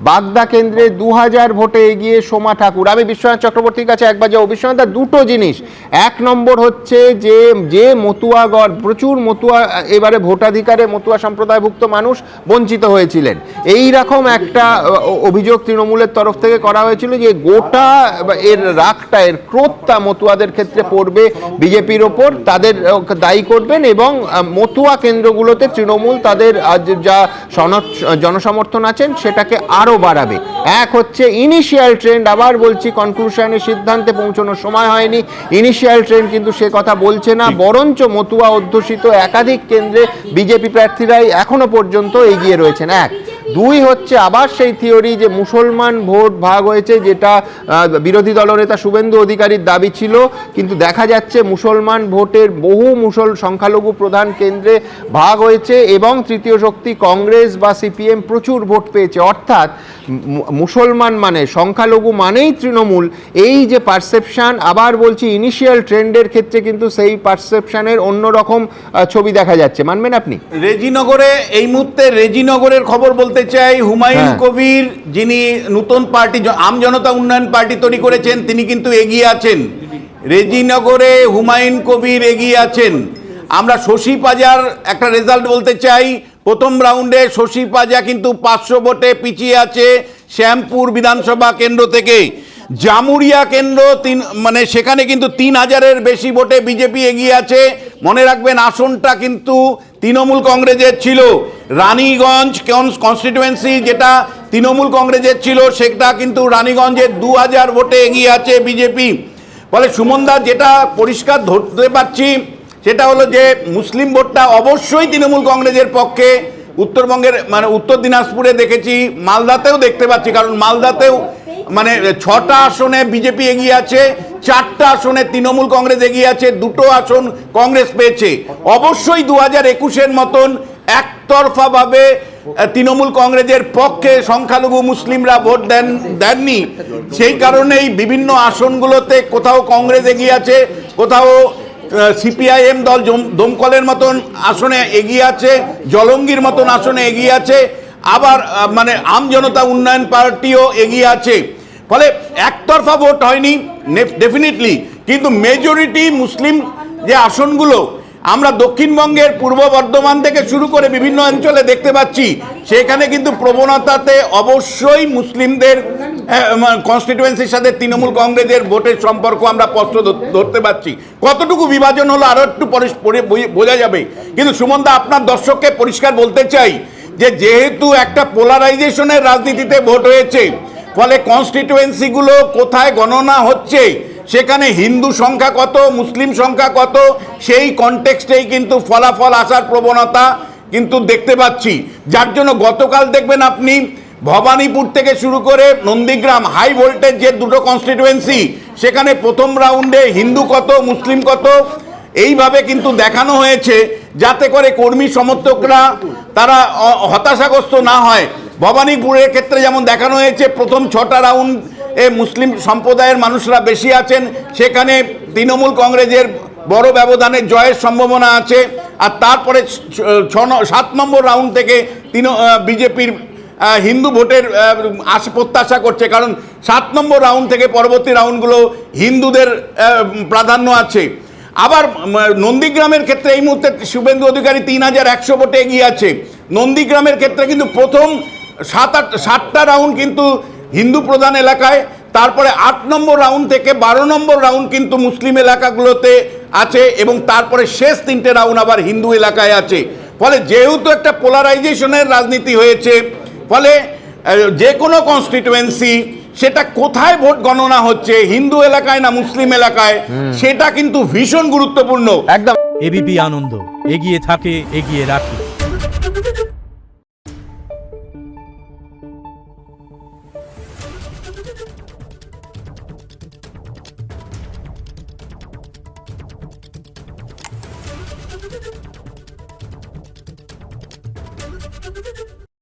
বাগদা কেন্দ্রে 2000 ভোটে এগিয়ে সোমা ঠাকুর। আমি বিশ্বনাথ চক্রবর্তীর কাছে একবার যাবো। বিশ্বনাথ, দুটো জিনিস। এক নম্বর হচ্ছে যে মতুয়াগড়, প্রচুর মতুয়া এবারে ভোটাধিকারে মতুয়া সম্প্রদায়ভুক্ত মানুষ বঞ্চিত হয়েছিলেন। এই রকম একটা অভিযোগ তৃণমূলের তরফ থেকে করা হয়েছিল যে গোটা এর রাগটা, এর ক্রোধটা মতুয়াদের ক্ষেত্রে পড়বে বিজেপির ওপর, তাদের দায়ী করবেন এবং মতুয়া কেন্দ্রগুলোতে তৃণমূল তাদের যা জনসমর্থন আছেন সেটাকে আরো বাড়াবে। এক হচ্ছে ইনিশিয়াল ট্রেন্ড, আবার বলছি কনক্লুশনের সিদ্ধান্তে পৌঁছানোর সময় হয়নি। ইনিশিয়াল ট্রেন্ড কিন্তু সে কথা বলছে না, বরঞ্চ মতুয়া অধ্যুষিত একাধিক কেন্দ্রে বিজেপি প্রার্থীরাই এখনো পর্যন্ত এগিয়ে রয়েছেন। এক। দুই হচ্ছে আবার সেই থিওরি যে মুসলমান ভোট ভাগ হয়েছে, যেটা বিরোধী দলনেতা শুভেন্দু অধিকারীর দাবি ছিল, কিন্তু দেখা যাচ্ছে মুসলমান ভোটের বহু সংখ্যালঘু প্রধান কেন্দ্রে ভাগ হয়েছে এবং তৃতীয় শক্তি কংগ্রেস বা সিপিএম প্রচুর ভোট পেয়েছে। অর্থাৎ মুসলমান মানে সংখ্যালঘু মানেই তৃণমূল, এই যে পারসেপশন, আবার বলছি ইনিশিয়াল ট্রেন্ডের ক্ষেত্রে কিন্তু সেই পারসেপশনের অন্যরকম ছবি দেখা যাচ্ছে। মানবেন আপনি? রেজিনগরে এই মুহূর্তে রেজিনগরের খবর বলতে চাই, হুমায়ুন কবির যিনি নতুন পার্টি আম জনতা উন্নয়ন পার্টি তৈরি করেছেন, তিনি কিন্তু এগিয়ে আছেন। রেজিনগরে হুমায়ুন কবির এগিয়ে আছেন। আমরা শশী পাজার একটা রেজাল্ট বলতে চাই। প্রথম রাউন্ডে শশী পাজা কিন্তু 500 ভোটে পিছিয়ে আছে শ্যামপুর বিধানসভা কেন্দ্র থেকে। জামুরিয়া কেন্দ্র মানে সেখানে কিন্তু 3000-এর বেশি ভোটে বিজেপি এগিয়ে আছে। মনে রাখবেন আসনটা কিন্তু তৃণমূল কংগ্রেসের ছিল। রানীগঞ্জ কনস্টিটুয়েন্সি যেটা তৃণমূল কংগ্রেসের ছিল, সেটা কিন্তু রানীগঞ্জে 2000 ভোটে এগিয়ে আছে বিজেপি। ফলে সুমনদা, যেটা পরিষ্কার ধরতে পারছি সেটা হলো যে মুসলিম ভোটটা অবশ্যই তৃণমূল কংগ্রেসের পক্ষে। উত্তরবঙ্গের মানে উত্তর দিনাজপুরে দেখেছি, মালদাতেও দেখতে পাচ্ছি, কারণ মালদাতেও মানে 6টা আসনে বিজেপি এগিয়ে আছে, 4টা আসনে তৃণমূল কংগ্রেস এগিয়ে আছে, 2টো আসন কংগ্রেস পেয়েছে। অবশ্যই 2021-এর মতন একতরফাভাবে তৃণমূল কংগ্রেসের পক্ষে সংখ্যালঘু মুসলিমরা ভোট দেননি। সেই কারণেই বিভিন্ন আসনগুলোতে কোথাও কংগ্রেস এগিয়ে আছে, কোথাও সিপিআইএম দল দমকলের মতন আসনে এগিয়ে আছে, জলঙ্গির মতন আসনে এগিয়ে আছে, আবার মানে আম জনতা উন্নয়ন পার্টিও এগিয়ে আছে। ফলে একতরফা ভোট হয়নি ডেফিনেটলি, কিন্তু মেজরিটি মুসলিম যে আসনগুলো আমরা দক্ষিণবঙ্গের পূর্ব বর্ধমান থেকে শুরু করে বিভিন্ন অঞ্চলে দেখতে পাচ্ছি, সেখানে কিন্তু প্রবণতাতে অবশ্যই মুসলিমদের কনস্টিটুয়েন্সির সাথে তৃণমূল কংগ্রেসের ভোটের সম্পর্ক আমরা স্পষ্ট ধরতে পাচ্ছি। কতটুকু বিভাজন হলো আরও একটু পরে বোঝা যাবে। কিন্তু সুমনদা, আপনার দর্শককে পরিষ্কার বলতে চাই যে যেহেতু একটা পোলারাইজেশনের রাজনীতিতে ভোট হয়েছে, ফলে কনস্টিটুয়েন্সিগুলো কোথায় গণনা হচ্ছে, সেখানে হিন্দু সংখ্যা কত, মুসলিম সংখ্যা কত, সেই কনটেক্সটেই কিন্তু ফলাফল আসার প্রবণতা কিন্তু দেখতে পাচ্ছি। যার জন্য গতকাল দেখবেন আপনি ভবানীপুর থেকে শুরু করে নন্দীগ্রাম হাই ভোল্টেজ যে 2টো কনস্টিটুয়েন্সি, সেখানে প্রথম রাউন্ডে হিন্দু কত, মুসলিম কত, এইভাবে কিন্তু দেখানো হয়েছে যাতে করে কর্মী সমর্থকরা তারা হতাশাগ্রস্ত না হয়। ভবানীপুরের ক্ষেত্রে যেমন দেখানো হয়েছে প্রথম 6টা রাউন্ড মুসলিম সম্প্রদায়ের মানুষরা বেশি আছেন, সেখানে তৃণমূল কংগ্রেসের বড় ব্যবধানে জয়ের সম্ভাবনা আছে। আর তারপরে 7 নম্বর রাউন্ড থেকে বিজেপির হিন্দু ভোটের প্রত্যাশা করছে, কারণ 7 নম্বর রাউন্ড থেকে পরবর্তী রাউন্ডগুলো হিন্দুদের প্রাধান্য আছে। আবার নন্দীগ্রামের ক্ষেত্রে এই মুহূর্তে শুভেন্দু অধিকারী 3100 ভোটে এগিয়ে আছে। নন্দীগ্রামের ক্ষেত্রে কিন্তু প্রথম 7টা রাউন্ড কিন্তু হিন্দু প্রধান এলাকায়, তারপরে 8 নম্বর রাউন্ড থেকে 12 নম্বর রাউন্ড কিন্তু মুসলিম এলাকাগুলোতে আছে, এবং তারপরে শেষ 3টে রাউন্ড আবার হিন্দু এলাকায় আছে। ফলে যেহেতু একটা পোলারাইজেশনের রাজনীতি হয়েছে, ফলে যে কোনো কনস্টিটুয়েন্সি সেটা কোথায় ভোট গণনা হচ্ছে, হিন্দু এলাকায় না মুসলিম এলাকায়, সেটা কিন্তু ভীষণ গুরুত্বপূর্ণ। একদম। এবিপি আনন্দ, এগিয়ে থাকে, এগিয়ে রাখে।